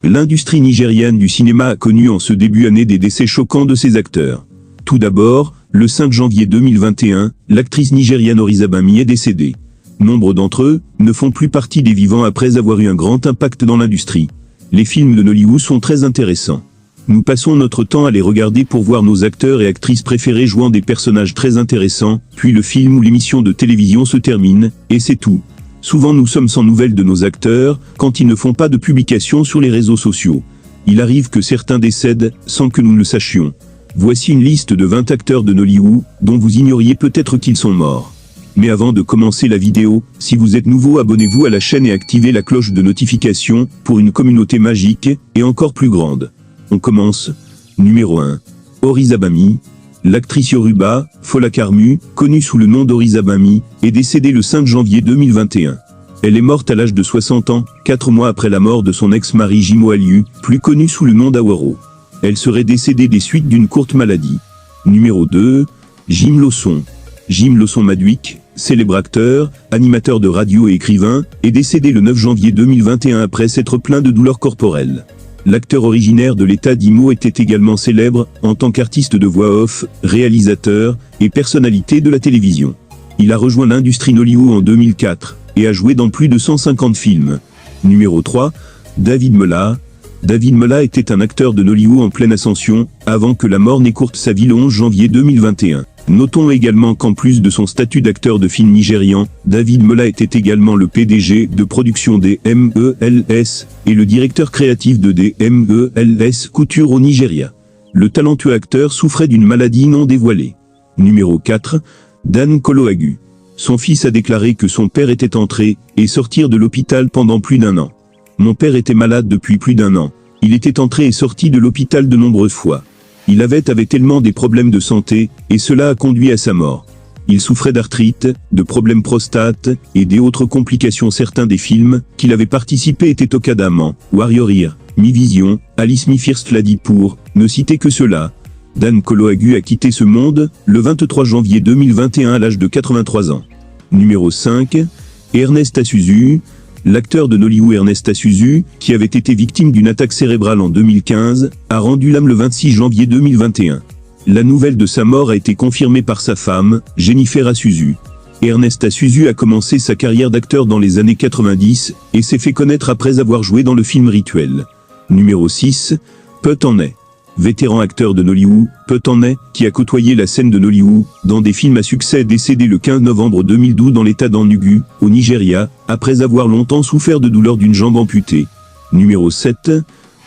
L'industrie nigériane du cinéma a connu en ce début d'année des décès choquants de ses acteurs. Tout d'abord, le 5 janvier 2021, l'actrice nigériane Orizabami est décédée. Nombre d'entre eux ne font plus partie des vivants après avoir eu un grand impact dans l'industrie. Les films de Nollywood sont très intéressants. Nous passons notre temps à les regarder pour voir nos acteurs et actrices préférés jouant des personnages très intéressants, puis le film ou l'émission de télévision se termine, et c'est tout. Souvent nous sommes sans nouvelles de nos acteurs, quand ils ne font pas de publications sur les réseaux sociaux. Il arrive que certains décèdent, sans que nous le sachions. Voici une liste de 20 acteurs de Nollywood, dont vous ignoriez peut-être qu'ils sont morts. Mais avant de commencer la vidéo, si vous êtes nouveau, abonnez-vous à la chaîne et activez la cloche de notification, pour une communauté magique, et encore plus grande. On commence. Numéro 1. Orizabami. L'actrice Yoruba, Fola Karmu, connue sous le nom d'Orizabami, est décédée le 5 janvier 2021. Elle est morte à l'âge de 60 ans, 4 mois après la mort de son ex-mari Jimo Aliu, plus connu sous le nom d'Awaro. Elle serait décédée des suites d'une courte maladie. Numéro 2. Jim Lawson. Jim Lawson Madwick, célèbre acteur, animateur de radio et écrivain, est décédé le 9 janvier 2021 après s'être plaint de douleurs corporelles. L'acteur originaire de l'état d'Imo était également célèbre en tant qu'artiste de voix off, réalisateur et personnalité de la télévision. Il a rejoint l'industrie Nollywood en 2004 et a joué dans plus de 150 films. Numéro 3. David Mella. David Mella était un acteur de Nollywood en pleine ascension, avant que la mort n'écourte sa vie le 11 janvier 2021. Notons également qu'en plus de son statut d'acteur de film nigérian, David Mella était également le PDG de production des MELS et le directeur créatif de des MELS Couture au Nigeria. Le talentueux acteur souffrait d'une maladie non dévoilée. Numéro 4. Dan Koloagu. Son fils a déclaré que son père était entré et sortir de l'hôpital pendant plus d'1 an. Mon père était malade depuis plus d'1 an. Il était entré et sorti de l'hôpital de nombreuses fois. Il avait tellement des problèmes de santé, et cela a conduit à sa mort. Il souffrait d'arthrite, de problèmes prostate, et des autres complications. Certains des films qu'il avait participé étaient Okadaman, Warrior Ear, Mi Vision, Alice Me First Lady pour ne citer que cela. Dan Koloagu a quitté ce monde, le 23 janvier 2021 à l'âge de 83 ans. Numéro 5. Ernest Asuzu. L'acteur de Nollywood Ernest Asuzu, qui avait été victime d'une attaque cérébrale en 2015, a rendu l'âme le 26 janvier 2021. La nouvelle de sa mort a été confirmée par sa femme, Jennifer Asuzu. Ernest Asuzu a commencé sa carrière d'acteur dans les années 90 et s'est fait connaître après avoir joué dans le film Rituel. Numéro 6. Put Onneh. Vétéran acteur de Nollywood, Put Onneh, qui a côtoyé la scène de Nollywood dans des films à succès, est décédé le 15 novembre 2012 dans l'état d'Enugu, au Nigeria, après avoir longtemps souffert de douleurs d'une jambe amputée. Numéro 7.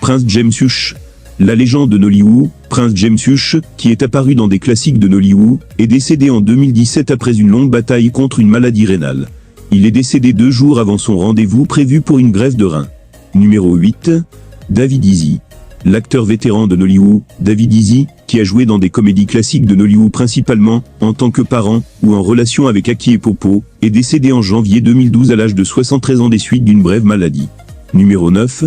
Prince James Hush. La légende de Nollywood, Prince James Hush, qui est apparu dans des classiques de Nollywood, est décédé en 2017 après une longue bataille contre une maladie rénale. Il est décédé 2 jours avant son rendez-vous prévu pour une greffe de rein. Numéro 8. David Easy. L'acteur vétéran de Nollywood, David Easy, qui a joué dans des comédies classiques de Nollywood principalement en tant que parent ou en relation avec Aki et Popo, est décédé en janvier 2012 à l'âge de 73 ans des suites d'une brève maladie. Numéro 9.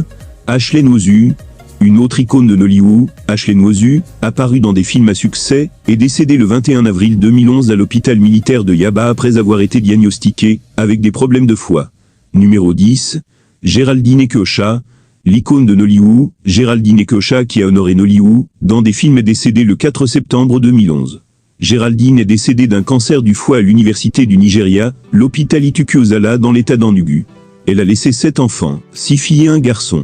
Ashley Nwosu. Une autre icône de Nollywood, Ashley Nwosu, apparue dans des films à succès, est décédée le 21 avril 2011 à l'hôpital militaire de Yaba après avoir été diagnostiquée avec des problèmes de foie. Numéro 10. Géraldine Ekeocha. L'icône de Nollywood, Géraldine Ekeocha, qui a honoré Nollywood dans des films, est décédée le 4 septembre 2011. Géraldine est décédée d'un cancer du foie à l'université du Nigeria, l'hôpital Ituku-Ozala dans l'état d'Enugu. Elle a laissé 7 enfants, 6 filles et 1 garçon.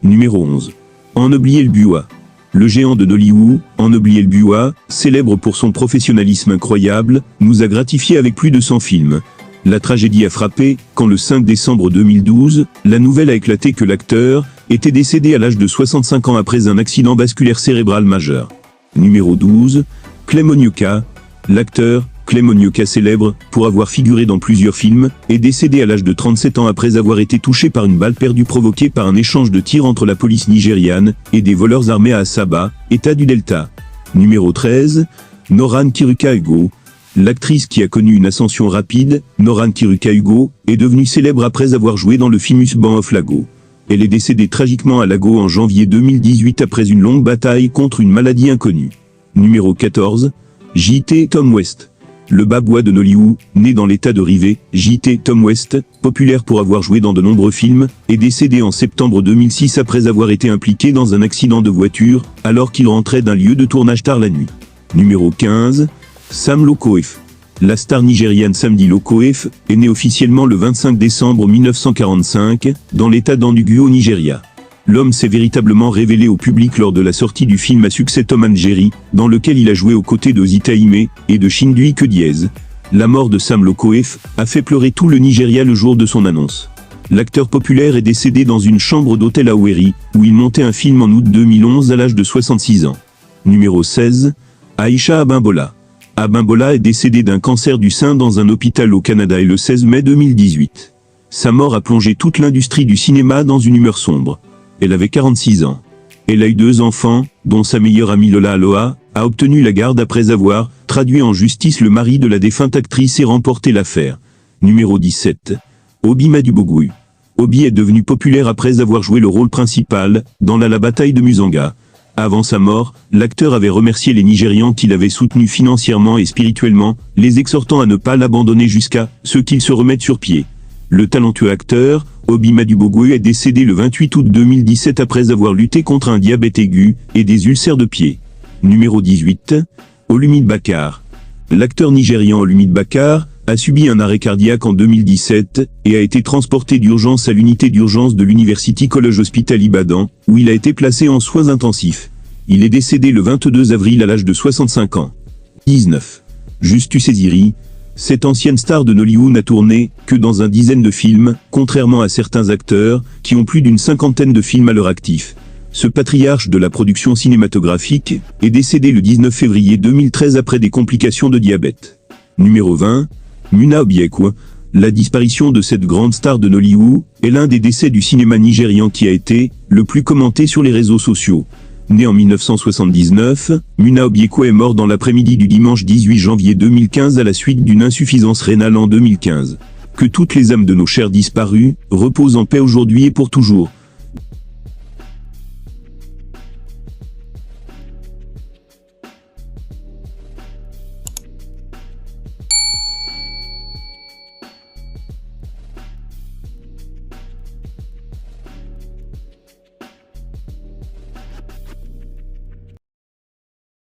Numéro 11. Ennobli Elbua. Le géant de Nollywood, Ennobli Elbua, célèbre pour son professionnalisme incroyable, nous a gratifié avec plus de 100 films. La tragédie a frappé quand le 5 décembre 2012, la nouvelle a éclaté que l'acteur était décédé à l'âge de 65 ans après un accident vasculaire cérébral majeur. Numéro 12. Clem Onyoka. L'acteur, Clem Onyoka, célèbre pour avoir figuré dans plusieurs films, est décédé à l'âge de 37 ans après avoir été touché par une balle perdue provoquée par un échange de tirs entre la police nigériane et des voleurs armés à Asaba, état du Delta. Numéro 13. Noran Kiruka Hugo. L'actrice qui a connu une ascension rapide, Noran Kiruka Hugo, est devenue célèbre après avoir joué dans le film Husband of Lago. Elle est décédée tragiquement à Lago en janvier 2018 après une longue bataille contre une maladie inconnue. Numéro 14. J.T. Tom West. Le bad boy de Nollywood, né dans l'état de Rivers, J.T. Tom West, populaire pour avoir joué dans de nombreux films, est décédé en septembre 2006 après avoir été impliqué dans un accident de voiture, alors qu'il rentrait d'un lieu de tournage tard la nuit. Numéro 15. Sam Lokoefe. La star nigériane Samdi Lokoefe est née officiellement le 25 décembre 1945, dans l'état d'Enugu au Nigeria. L'homme s'est véritablement révélé au public lors de la sortie du film à succès Tom and Jerry, dans lequel il a joué aux côtés de Zita Hime et de Chindui Diez. La mort de Sam Lokoefe a fait pleurer tout le Nigeria le jour de son annonce. L'acteur populaire est décédé dans une chambre d'hôtel à Owerri, où il montait un film en août 2011 à l'âge de 66 ans. Numéro 16. Aïcha Abimbola. Abimbola est décédé d'un cancer du sein dans un hôpital au Canada le 16 mai 2018. Sa mort a plongé toute l'industrie du cinéma dans une humeur sombre. Elle avait 46 ans. Elle a eu 2 enfants, dont sa meilleure amie Lola Aloha a obtenu la garde après avoir traduit en justice le mari de la défunte actrice et remporté l'affaire. Numéro 17. Obi Madubogwu. Obi est devenu populaire après avoir joué le rôle principal dans la bataille de Musanga. Avant sa mort, l'acteur avait remercié les Nigérians qui l'avaient soutenu financièrement et spirituellement, les exhortant à ne pas l'abandonner jusqu'à ce qu'il se remette sur pied. Le talentueux acteur, Obi Madubogwu est décédé le 28 août 2017 après avoir lutté contre un diabète aigu et des ulcères de pied. Numéro 18. Olumide Bakar. L'acteur nigérian Olumide Bakar a subi un arrêt cardiaque en 2017 et a été transporté d'urgence à l'unité d'urgence de l'University College Hospital Ibadan, où il a été placé en soins intensifs. Il est décédé le 22 avril à l'âge de 65 ans. 19. Justus Eziri. Cette ancienne star de Nollywood n'a tourné que dans une dizaine de films, contrairement à certains acteurs qui ont plus d'une 50aine de films à leur actif. Ce patriarche de la production cinématographique est décédé le 19 février 2013 après des complications de diabète. Numéro 20. Muna Obiekwe. La disparition de cette grande star de Nollywood est l'un des décès du cinéma nigérian qui a été le plus commenté sur les réseaux sociaux. Né en 1979, Muna Obiekwe est mort dans l'après-midi du dimanche 18 janvier 2015 à la suite d'une insuffisance rénale en 2015. Que toutes les âmes de nos chers disparus reposent en paix aujourd'hui et pour toujours.